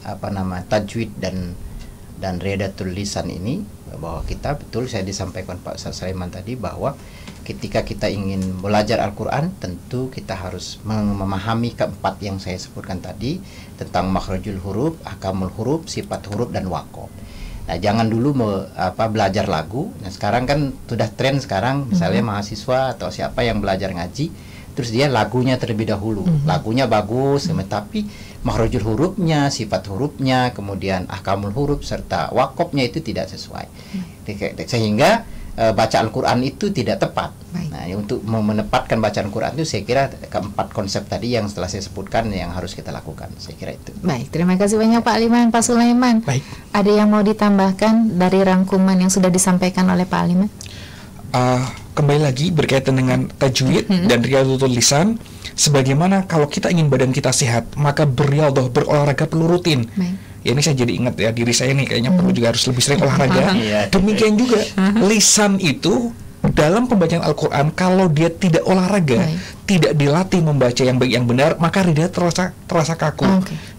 tajwid dan redatul lisan ini, bahwa kita betul saya disampaikan Pak Sulaiman tadi bahwa ketika kita ingin belajar Al-Quran tentu kita harus memahami keempat yang saya sebutkan tadi tentang makhrajul huruf, ahkamul huruf, sifat huruf dan waqaf. Nah, jangan dulu belajar lagu. Nah, sekarang kan sudah tren sekarang misalnya mahasiswa atau siapa yang belajar ngaji terus dia lagunya terlebih dahulu, lagunya bagus, tapi makhrajul hurufnya, sifat hurufnya, kemudian ahkamul huruf serta waqafnya itu tidak sesuai, sehingga baca Al-Quran itu tidak tepat. Nah, untuk menempatkan bacaan Al-Quran itu saya kira keempat konsep tadi yang setelah saya sebutkan yang harus kita lakukan. Saya kira itu. Baik, terima kasih banyak Pak Aliman, Pak Sulaiman. Baik. Ada yang mau ditambahkan dari rangkuman yang sudah disampaikan oleh Pak Aliman? Kembali lagi berkaitan dengan tajwid dan riyadhatul lisan, sebagaimana kalau kita ingin badan kita sehat, maka berriyadhah, berolahraga perlu rutin. Ya, ini saya jadi ingat ya, diri saya nih kayaknya perlu juga harus lebih sering olahraga. Demikian juga lisan itu dalam pembacaan Al-Quran, kalau dia tidak olahraga, tidak dilatih membaca yang baik yang benar, maka dia terasa kaku.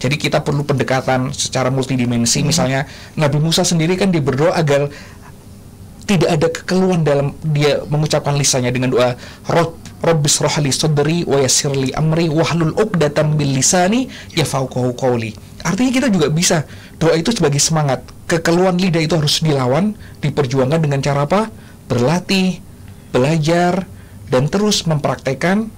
Jadi kita perlu pendekatan secara multidimensi. Misalnya Nabi Musa sendiri kan dia berdoa agar tidak ada kekeluhan dalam dia mengucapkan lisannya dengan doa Rabbis rohli sodri wa yassirli amri wahlul uqdatam bil lisani yafqahu qawli. Artinya kita juga bisa doa itu sebagai semangat. Kekeluhan lidah itu harus dilawan, diperjuangkan dengan cara apa? Berlatih, belajar, dan terus mempraktekkan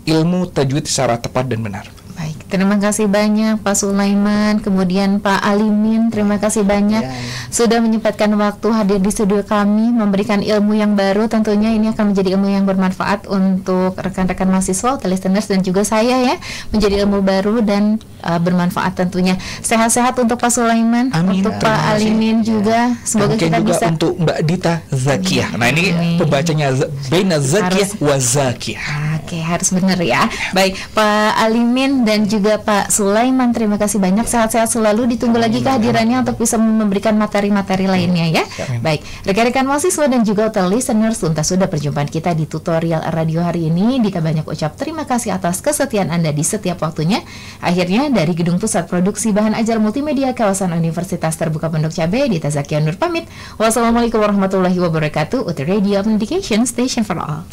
ilmu tajwid secara tepat dan benar. Baik, terima kasih banyak Pak Sulaiman, kemudian Pak Alimin, terima kasih banyak sudah menyempatkan waktu hadir di studio kami, memberikan ilmu yang baru. Tentunya ini akan menjadi ilmu yang bermanfaat untuk rekan-rekan mahasiswa, listeners, dan juga saya ya, menjadi ilmu baru dan bermanfaat tentunya. Sehat-sehat untuk Pak Sulaiman, untuk Pak Alimin juga. Semoga kita juga bisa untuk Mbak Dita Zakiyah. Nah, ini pembacanya Baina Zakiyah wa Zakiyah. Oke, harus benar ya. Baik, Pak Alimin dan juga Pak Sulaiman, terima kasih banyak. Sehat-sehat selalu. Ditunggu lagi kehadirannya untuk bisa memberikan materi-materi lainnya ya. Baik, rekan-rekan mahasiswa dan juga listeners, tuntas sudah perjumpaan kita di tutorial radio hari ini. Dita banyak ucap terima kasih atas kesetiaan Anda di setiap waktunya. Akhirnya dari Gedung Pusat Produksi Bahan Ajar Multimedia Kawasan Universitas Terbuka Pondok Cabe, Dita Zakiyah Nur pamit. Wassalamualaikum warahmatullahi wabarakatuh. UT Radio Education Station for All.